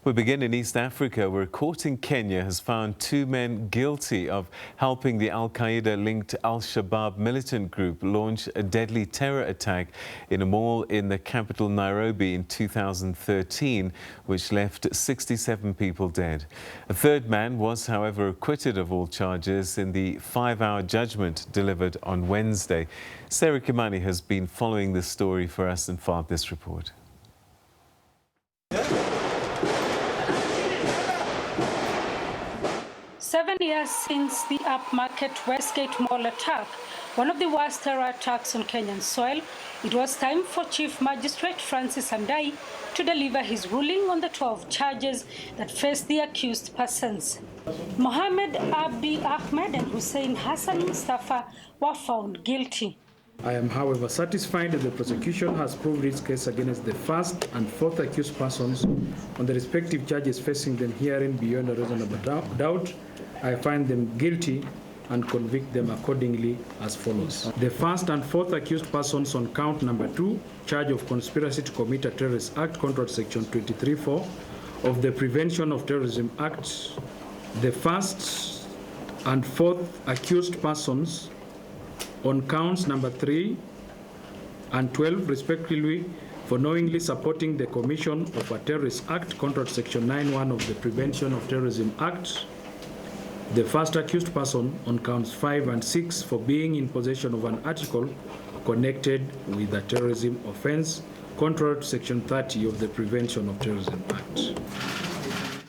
We begin in East Africa, where a court in Kenya has found two men guilty of helping the Qaeda-linked al Shabaab militant group launch a deadly terror attack in a mall in the capital Nairobi in 2013, which left 67 people dead. A third man was, however, acquitted of all charges in the 5-hour judgment delivered on Wednesday. Sarah Kimani has been following this story for us and filed this report. 7 years since the upmarket Westgate mall attack, one of the worst terror attacks on Kenyan soil, it was time for Chief Magistrate Francis Andai to deliver his ruling on the 12 charges that faced the accused persons. Mohammed Abdi Ahmed and Hussein Hassan Mustafa were found guilty. I am, however, satisfied that the prosecution has proved its case against the first and fourth accused persons on the respective charges facing them herein beyond a reasonable doubt. I find them guilty and convict them accordingly as follows. The first and fourth accused persons on count number 2, charge of conspiracy to commit a terrorist act, contract section 23(4) of the Prevention of Terrorism Act. The first and fourth accused persons on counts number 3 and 12, respectively, for knowingly supporting the commission of a terrorist act, contract section 9(1) of the Prevention of Terrorism Act. The first accused person on counts 5 and 6 for being in possession of an article connected with a terrorism offense, contrary to section 30 of the Prevention of Terrorism Act.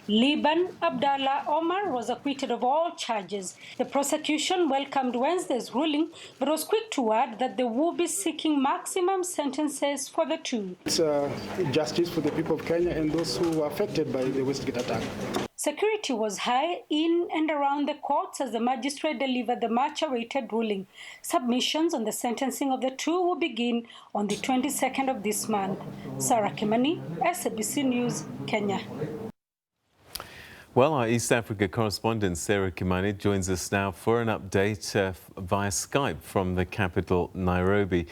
Liban Abdallah Omar was acquitted of all charges. The prosecution welcomed Wednesday's ruling, but was quick to add that they will be seeking maximum sentences for the two. It's justice for the people of Kenya and those who were affected by the Westgate attack. Security was high in and around the courts as the magistrate delivered the much-awaited ruling. Submissions on the sentencing of the two will begin on the 22nd of this month. Sarah Kimani, SABC News, Kenya. Well, our East Africa correspondent Sarah Kimani joins us now for an update via Skype from the capital, Nairobi.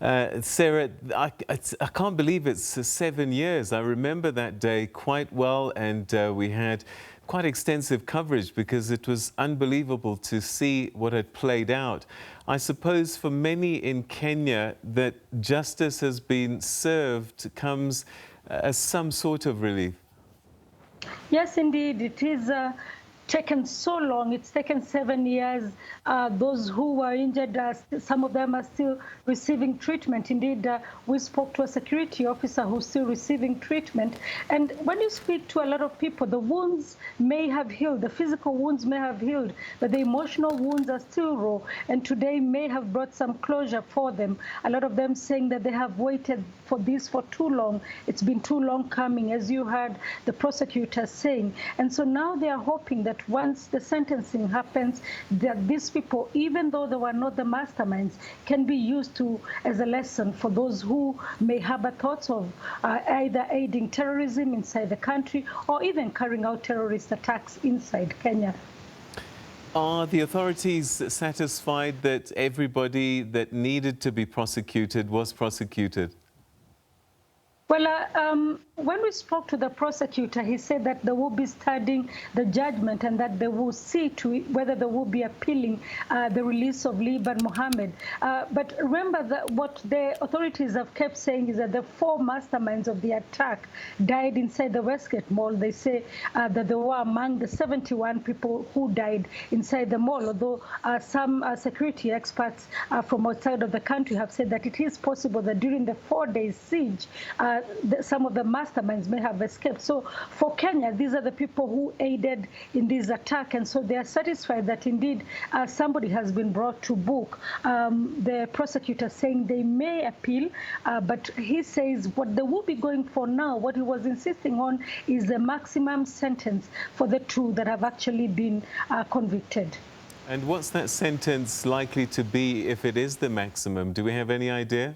Sarah, I can't believe it's 7 years. I remember that day quite well, and we had quite extensive coverage because it was unbelievable to see what had played out. I suppose for many in Kenya that justice has been served comes as some sort of relief. Yes, indeed. It is taken so long. It's taken 7 years. Those who were injured, some of them are still receiving treatment. Indeed, we spoke to a security officer who's still receiving treatment. And when you speak to a lot of people, the wounds may have healed, the physical wounds may have healed, but the emotional wounds are still raw. And today may have brought some closure for them. A lot of them saying that they have waited for this for too long. It's been too long coming, as you heard the prosecutor saying. And so now they are hoping that once the sentencing happens, that these people, even though they were not the masterminds, can be used as a lesson for those who may harbor thoughts of either aiding terrorism inside the country or even carrying out terrorist attacks inside Kenya. Are the authorities satisfied that everybody that needed to be prosecuted was prosecuted? Well, when we spoke to the prosecutor, he said that they will be studying the judgment and that they will see to whether they will be appealing the release of Liban Mohammed. But remember that what the authorities have kept saying is that the 4 masterminds of the attack died inside the Westgate mall. They say that they were among the 71 people who died inside the mall, although some security experts from outside of the country have said that it is possible that during the 4-day siege, some of the masterminds may have escaped. So for Kenya, these are the people who aided in this attack. And so they are satisfied that indeed somebody has been brought to book. The prosecutor saying they may appeal, but he says what they will be going for now, what he was insisting on, is the maximum sentence for the two that have actually been convicted. And what's that sentence likely to be if it is the maximum? Do we have any idea?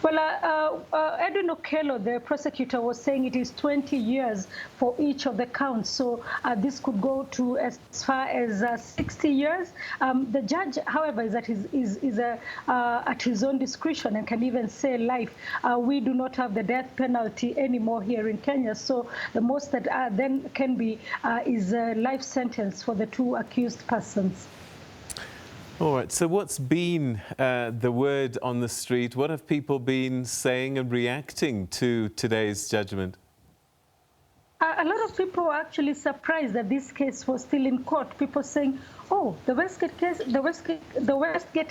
Well, Edwin Okello, the prosecutor, was saying it is 20 years for each of the counts. So this could go to as far as 60 years. The judge, however, is at his own discretion and can even say life. We do not have the death penalty anymore here in Kenya. So the most that then can be is a life sentence for the two accused persons. All right, so what's been the word on the street? What have people been saying and reacting to today's judgment? A lot of people were actually surprised that this case was still in court. People saying, oh, the Westgate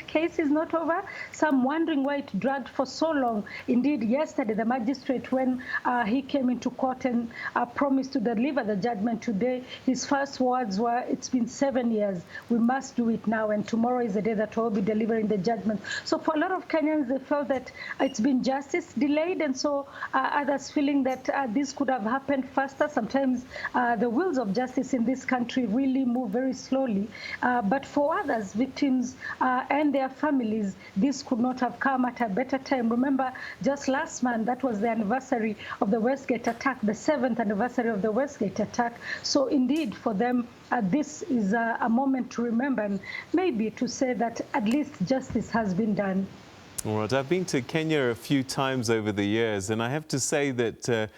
case is not over. Some wondering why it dragged for so long. Indeed, yesterday, the magistrate, when he came into court and promised to deliver the judgment today, his first words were, it's been 7 years. We must do it now. And tomorrow is the day that we'll be delivering the judgment. So for a lot of Kenyans, they felt that it's been justice delayed. And so others feeling that this could have happened faster. Sometimes the wheels of justice in this country really move very slowly. But for others, victims and their families, this could not have come at a better time. Remember, just last month, that was the anniversary of the Westgate attack, the 7th anniversary of the Westgate attack. So indeed, for them, this is a moment to remember and maybe to say that at least justice has been done. All right, I've been to Kenya a few times over the years, and I have to say that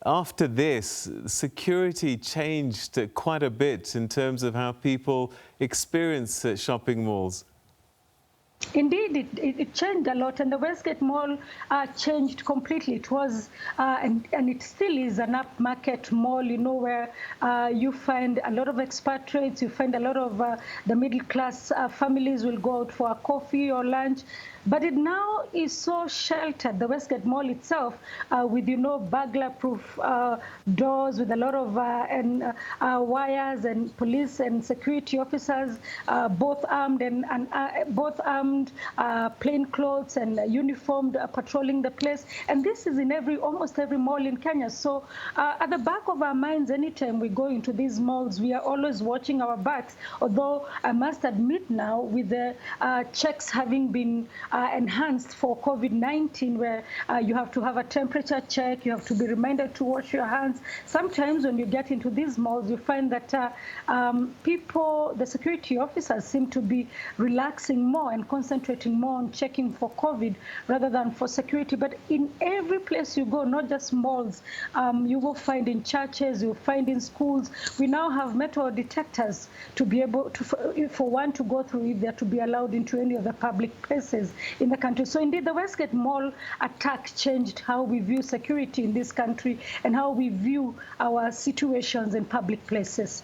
after this, security changed quite a bit in terms of how people experience shopping malls. Indeed, it changed a lot, and the Westgate Mall changed completely. It was, and it still is an upmarket mall, you know, where you find a lot of expatriates, you find a lot of the middle-class families will go out for a coffee or lunch. But it now is so sheltered, the Westgate Mall itself, with, you know, burglar-proof doors, with a lot of wires and police and security officers, both armed plain clothes and uniformed, patrolling the place. And this is in almost every mall in Kenya. So at the back of our minds, anytime we go into these malls, we are always watching our backs. Although I must admit now, with the checks having been enhanced for COVID-19, where you have to have a temperature check, you have to be reminded to wash your hands. Sometimes when you get into these malls, you find that the security officers seem to be relaxing more and concentrating more on checking for COVID rather than for security. But in every place you go, not just malls, you will find in churches, you'll find in schools, we now have metal detectors to be able to, for one to go through if they're to be allowed into any of the public places in the country. So indeed, the Westgate Mall attack changed how we view security in this country and how we view our situations in public places.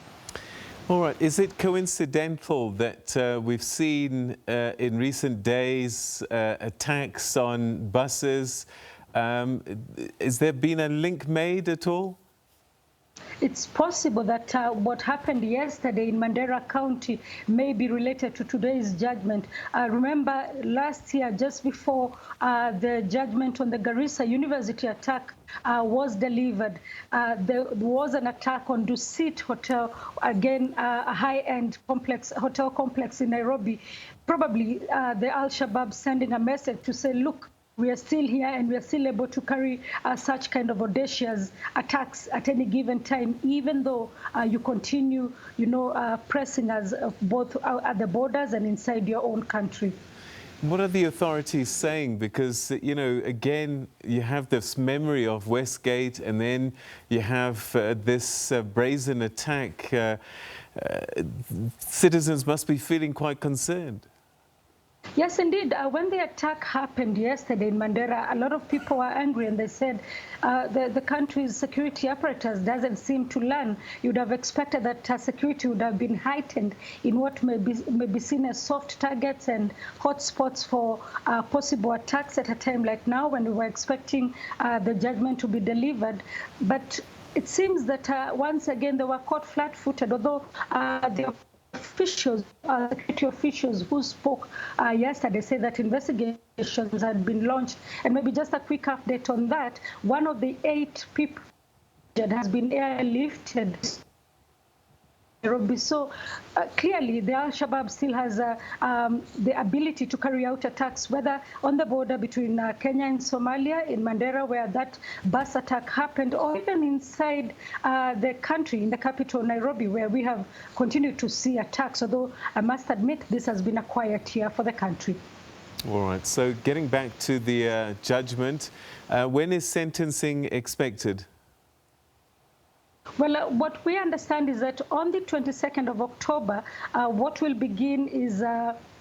All right. Is it coincidental that we've seen in recent days attacks on buses? Has there been a link made at all? It's possible that what happened yesterday in Mandera County may be related to today's judgment. Remember, last year, just before the judgment on the Garissa University attack was delivered, there was an attack on Dusit Hotel, again, a high-end hotel complex in Nairobi. Probably the Al Shabaab sending a message to say, look, we are still here and we are still able to carry such kind of audacious attacks at any given time, even though you continue, you know, pressing us both at the borders and inside your own country. What are the authorities saying? Because, you know, again, you have this memory of Westgate and then you have this brazen attack. Citizens must be feeling quite concerned. Yes, indeed. When the attack happened yesterday in Mandera, a lot of people were angry and they said the country's security apparatus doesn't seem to learn. You'd have expected that security would have been heightened in what may be seen as soft targets and hotspots for possible attacks at a time like now when we were expecting the judgment to be delivered. But it seems that once again they were caught flat-footed, although the security officials who spoke yesterday said that investigations had been launched. And maybe just a quick update on that. One of the 8 people that has been airlifted Nairobi. So clearly, the Al Shabaab still has the ability to carry out attacks, whether on the border between Kenya and Somalia, in Mandera, where that bus attack happened, or even inside the country, in the capital, Nairobi, where we have continued to see attacks, although I must admit this has been a quiet year for the country. All right, so getting back to the judgment, when is sentencing expected? Well, what we understand is that on the 22nd of October, what will begin is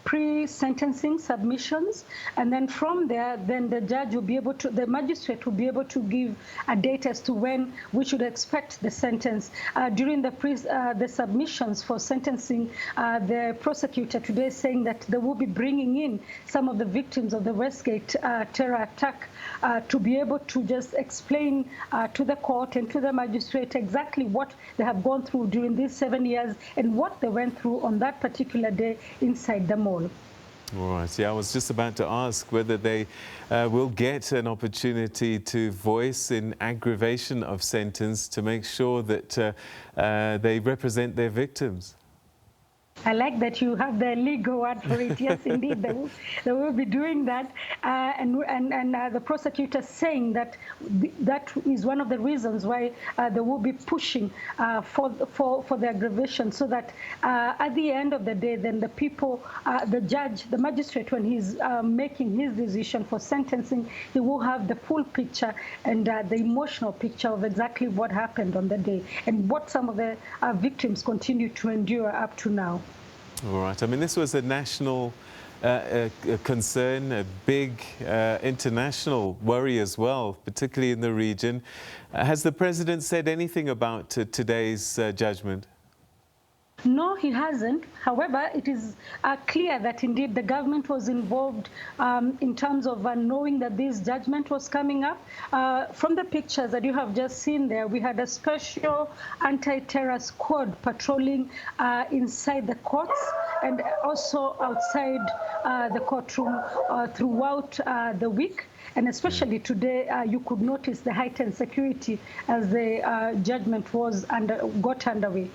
pre-sentencing submissions, and then from there, then the judge will be able to, the magistrate will be able to give a date as to when we should expect the sentence. During the submissions for sentencing, the prosecutor today is saying that they will be bringing in some of the victims of the Westgate terror attack to be able to just explain to the court and to the magistrate exactly what they have gone through during these 7 years and what they went through on that particular day inside the mall. All right. Yeah, I was just about to ask whether they will get an opportunity to voice in aggravation of sentence to make sure that they represent their victims. I like that you have the legal word for it. Yes, indeed, they will be doing that. And the prosecutor saying that that is one of the reasons why they will be pushing for the aggravation, so that at the end of the day, then the people, the judge, the magistrate, when he's making his decision for sentencing, he will have the full picture and the emotional picture of exactly what happened on the day and what some of the victims continue to endure up to now. All right. I mean, this was a national concern, a big international worry as well, particularly in the region. Has the president said anything about today's judgment? No, he hasn't. However, it is clear that indeed the government was involved in terms of knowing that this judgment was coming up. From the pictures that you have just seen there, we had a special anti-terror squad patrolling inside the courts and also outside the courtroom throughout the week. And especially today, you could notice the heightened security as the judgment was got underway.